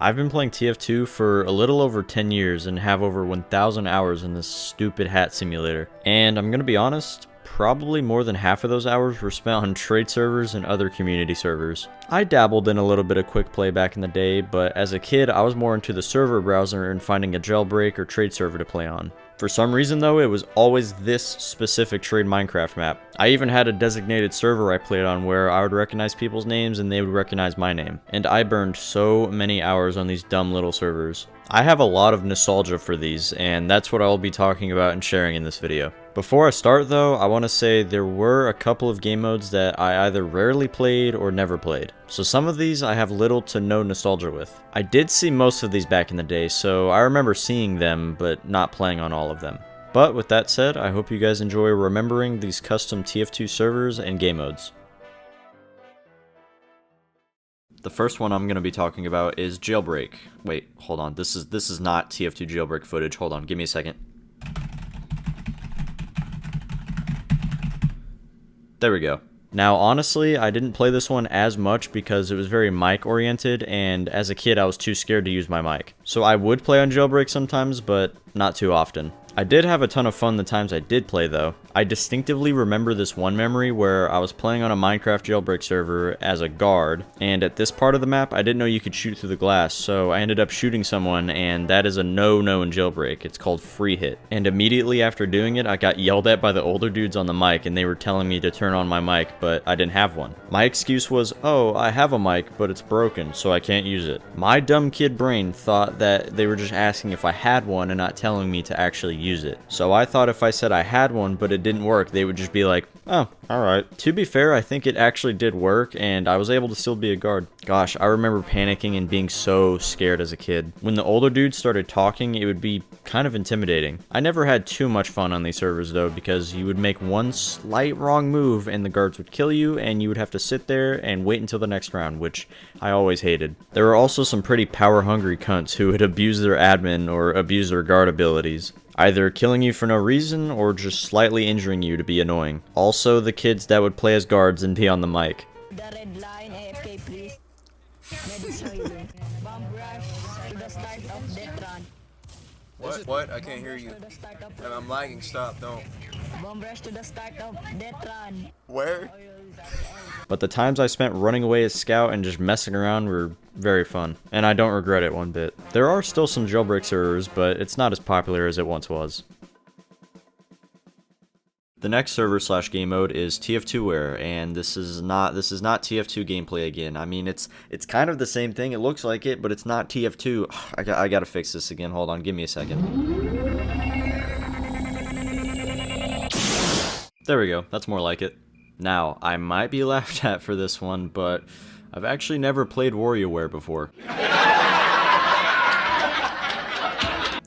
I've been playing TF2 for a little over 10 years and have over 1,000 hours in this stupid hat simulator. And I'm gonna be honest, probably more than half of those hours were spent on trade servers and other community servers. I dabbled in a little bit of quick play back in the day, but as a kid I was more into the server browser and finding a jailbreak or trade server to play on. For some reason though, it was always this specific trade Minecraft map. I even had a designated server I played on where I would recognize people's names and they would recognize my name. And I burned so many hours on these dumb little servers. I have a lot of nostalgia for these, and that's what I'll be talking about and sharing in this video. Before I start though, I want to say there were a couple of game modes that I either rarely played or never played. So some of these I have little to no nostalgia with. I did see most of these back in the day, so I remember seeing them, but not playing on all of them. But with that said, I hope you guys enjoy remembering these custom TF2 servers and game modes. The first one I'm going to be talking about is Jailbreak. Wait, hold on. This is not TF2 Jailbreak footage. Hold on, give me a second. There we go. Now, honestly, I didn't play this one as much because it was very mic oriented, and as a kid I was too scared to use my mic. So I would play on Jailbreak sometimes, but not too often. I did have a ton of fun the times I did play though. I distinctively remember this one memory where I was playing on a Minecraft Jailbreak server as a guard, and at this part of the map I didn't know you could shoot through the glass, so I ended up shooting someone, and that is a no-no in Jailbreak. It's called free hit. And immediately after doing it I got yelled at by the older dudes on the mic, and they were telling me to turn on my mic, but I didn't have one. My excuse was, oh, I have a mic, but it's broken, so I can't use it. My dumb kid brain thought that they were just asking if I had one and not telling me to actually use it. So I thought if I said I had one but it didn't work, they would just be like, oh, alright. To be fair, I think it actually did work, and I was able to still be a guard. Gosh, I remember panicking and being so scared as a kid. When the older dudes started talking, it would be kind of intimidating. I never had too much fun on these servers though, because you would make one slight wrong move and the guards would kill you, and you would have to sit there and wait until the next round, which I always hated. There were also some pretty power-hungry cunts who would abuse their admin or abuse their guard abilities, either killing you for no reason or just slightly injuring you to be annoying. Also, the kids that would play as guards and be on the mic. The red line, AFK please. Medic bomb rush to the start of death run. What? I can't hear you. I'm lagging. Stop. Don't. Bomb rush to the start of death run. Where? But the times I spent running away as scout and just messing around were very fun, and I don't regret it one bit. There are still some Jailbreak servers, but it's not as popular as it once was. The next server slash game mode is TF2 Ware, and this is not TF2 gameplay again. I mean, it's kind of the same thing. It looks like it, but it's not TF2. I gotta fix this again. Hold on, give me a second. There we go. That's more like it. Now, I might be laughed at for this one, but I've actually never played WarioWare before.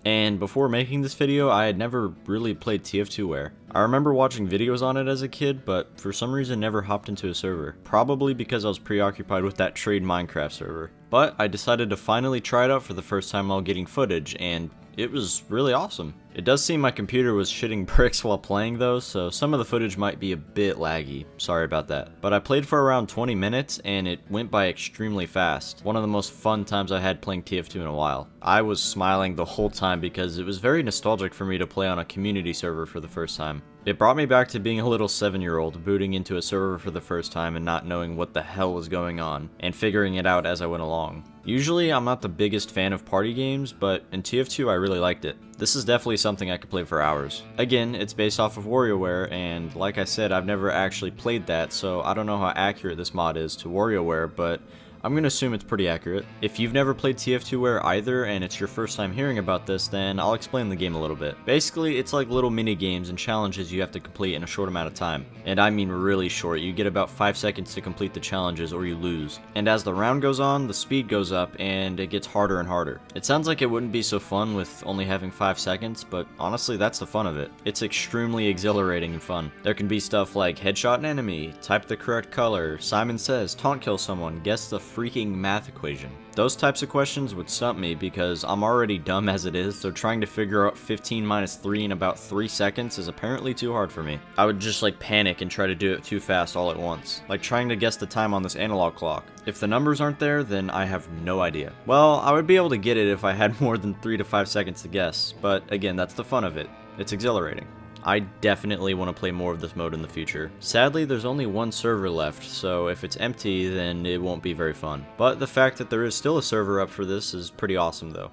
And before making this video, I had never really played TF2 Ware. I remember watching videos on it as a kid, but for some reason never hopped into a server. Probably because I was preoccupied with that trade Minecraft server. But I decided to finally try it out for the first time while getting footage, and it was really awesome. It does seem my computer was shitting bricks while playing though, so some of the footage might be a bit laggy. Sorry about that. But I played for around 20 minutes and it went by extremely fast. One of the most fun times I had playing TF2 in a while. I was smiling the whole time because it was very nostalgic for me to play on a community server for the first time. It brought me back to being a little 7-year-old booting into a server for the first time and not knowing what the hell was going on, and figuring it out as I went along. Usually I'm not the biggest fan of party games, but in TF2 I really liked it. This is definitely something I could play for hours. Again, it's based off of WarioWare, and like I said, I've never actually played that, so I don't know how accurate this mod is to WarioWare, but I'm gonna assume it's pretty accurate. If you've never played TF2 Ware either, and it's your first time hearing about this, then I'll explain the game a little bit. Basically, it's like little mini games and challenges you have to complete in a short amount of time. And I mean really short. You get about 5 seconds to complete the challenges or you lose. And as the round goes on, the speed goes up and it gets harder and harder. It sounds like it wouldn't be so fun with only having 5 seconds, but honestly that's the fun of it. It's extremely exhilarating and fun. There can be stuff like headshot an enemy, type the correct color, Simon Says, taunt kill someone, guess the freaking math equation. Those types of questions would stump me because I'm already dumb as it is, so trying to figure out 15 minus 3 in about 3 seconds is apparently too hard for me. I would just like panic and try to do it too fast all at once, like trying to guess the time on this analog clock. If the numbers aren't there, then I have no idea. Well, I would be able to get it if I had more than 3 to 5 seconds to guess, but again, that's the fun of it. It's exhilarating. I definitely want to play more of this mode in the future. Sadly, there's only one server left, so if it's empty, then it won't be very fun. But the fact that there is still a server up for this is pretty awesome though.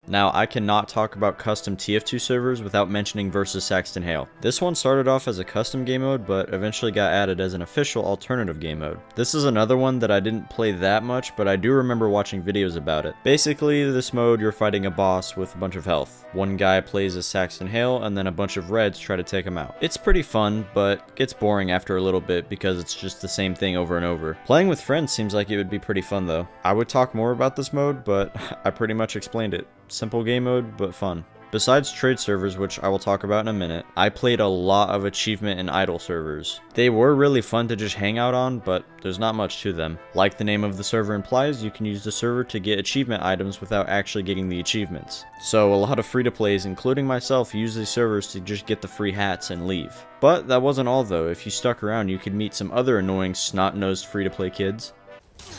Now, I cannot talk about custom TF2 servers without mentioning versus Saxton Hale. This one started off as a custom game mode, but eventually got added as an official alternative game mode. This is another one that I didn't play that much, but I do remember watching videos about it. Basically, this mode, you're fighting a boss with a bunch of health. One guy plays as Saxton Hale, and then a bunch of reds try to take him out. It's pretty fun, but gets boring after a little bit because it's just the same thing over and over. Playing with friends seems like it would be pretty fun though. I would talk more about this mode, but I pretty much explained it. Simple game mode, but fun. Besides trade servers, which I will talk about in a minute, I played a lot of achievement and idle servers. They were really fun to just hang out on, but there's not much to them. Like the name of the server implies, you can use the server to get achievement items without actually getting the achievements. So a lot of free-to-plays, including myself, use these servers to just get the free hats and leave. But that wasn't all though. If you stuck around, you could meet some other annoying snot-nosed free-to-play kids.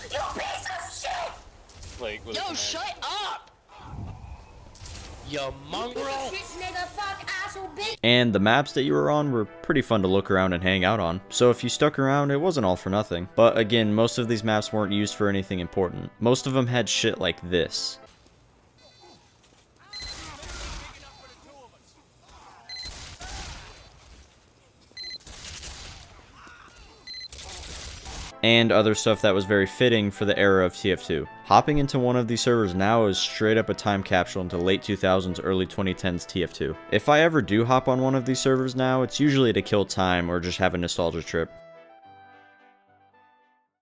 You piece of shit! Like, what Yo, is shut up! Yo, mongrel! Nigga, fuck, asshole, bitch! And the maps that you were on were pretty fun to look around and hang out on. So if you stuck around, it wasn't all for nothing. But again, most of these maps weren't used for anything important. Most of them had shit like this. And other stuff that was very fitting for the era of TF2. Hopping into one of these servers now is straight up a time capsule into late 2000s, early 2010s TF2. If I ever do hop on one of these servers now, it's usually to kill time or just have a nostalgia trip.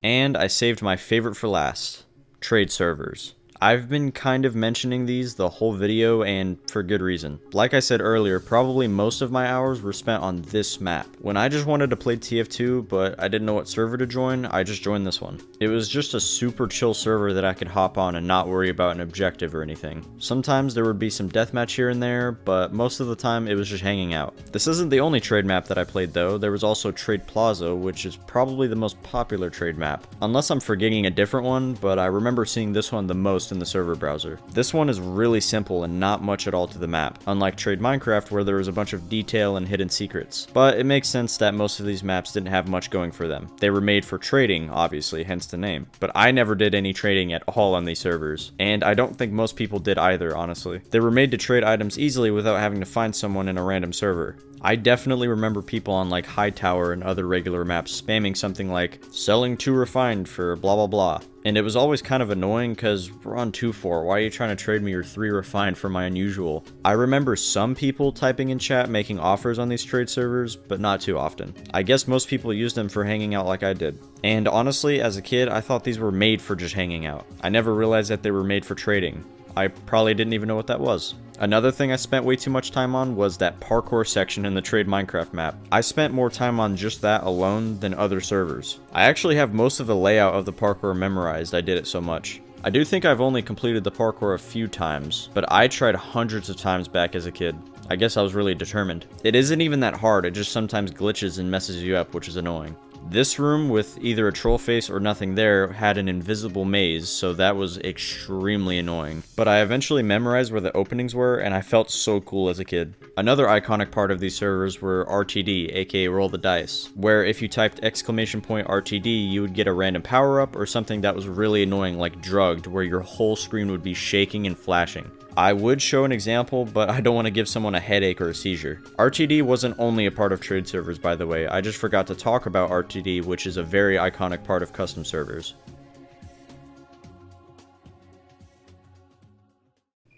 And I saved my favorite for last, trade servers. I've been kind of mentioning these the whole video, and for good reason. Like I said earlier, probably most of my hours were spent on this map. When I just wanted to play TF2, but I didn't know what server to join, I just joined this one. It was just a super chill server that I could hop on and not worry about an objective or anything. Sometimes there would be some deathmatch here and there, but most of the time it was just hanging out. This isn't the only trade map that I played though. There was also Trade Plaza, which is probably the most popular trade map. Unless I'm forgetting a different one, but I remember seeing this one the most in the server browser. This one is really simple and not much at all to the map, unlike Trade Minecraft where there was a bunch of detail and hidden secrets. But it makes sense that most of these maps didn't have much going for them. They were made for trading, obviously, hence the name. But I never did any trading at all on these servers, and I don't think most people did either, honestly. They were made to trade items easily without having to find someone in a random server. I definitely remember people on like Hightower and other regular maps spamming something like, selling 2 refined for blah blah blah. And it was always kind of annoying because we're on 2-4, why are you trying to trade me your 3 refined for my unusual? I remember some people typing in chat making offers on these trade servers, but not too often. I guess most people used them for hanging out like I did. And honestly, as a kid, I thought these were made for just hanging out. I never realized that they were made for trading. I probably didn't even know what that was. Another thing I spent way too much time on was that parkour section in the Trade Minecraft map. I spent more time on just that alone than other servers. I actually have most of the layout of the parkour memorized, I did it so much. I do think I've only completed the parkour a few times, but I tried hundreds of times back as a kid. I guess I was really determined. It isn't even that hard, it just sometimes glitches and messes you up, which is annoying. This room with either a troll face or nothing there had an invisible maze, so that was extremely annoying. But I eventually memorized where the openings were, and I felt so cool as a kid. Another iconic part of these servers were RTD, aka roll the dice, where if you typed !RTD, you would get a random power-up or something that was really annoying like drugged, where your whole screen would be shaking and flashing. I would show an example, but I don't want to give someone a headache or a seizure. RTD wasn't only a part of trade servers, by the way. I just forgot to talk about RTD, which is a very iconic part of custom servers.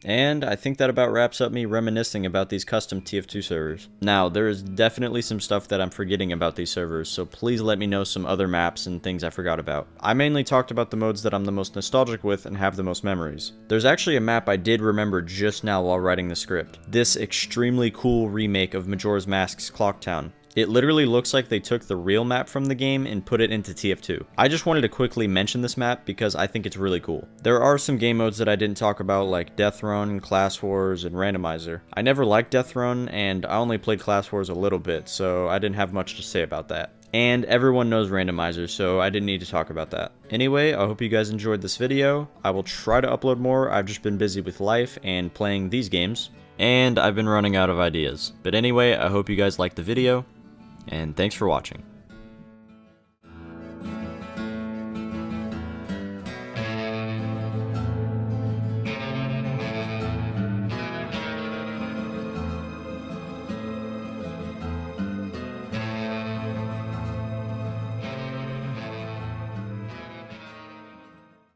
And I think that about wraps up me reminiscing about these custom TF2 servers. Now, there is definitely some stuff that I'm forgetting about these servers, so please let me know some other maps and things I forgot about. I mainly talked about the modes that I'm the most nostalgic with and have the most memories. There's actually a map I did remember just now while writing the script. This extremely cool remake of Majora's Mask's Clocktown. It literally looks like they took the real map from the game and put it into TF2. I just wanted to quickly mention this map because I think it's really cool. There are some game modes that I didn't talk about, like Death Run, Class Wars, and Randomizer. I never liked Death Run, and I only played Class Wars a little bit, so I didn't have much to say about that. And everyone knows Randomizer, so I didn't need to talk about that. Anyway, I hope you guys enjoyed this video. I will try to upload more. I've just been busy with life and playing these games, and I've been running out of ideas. But anyway, I hope you guys liked the video, and thanks for watching.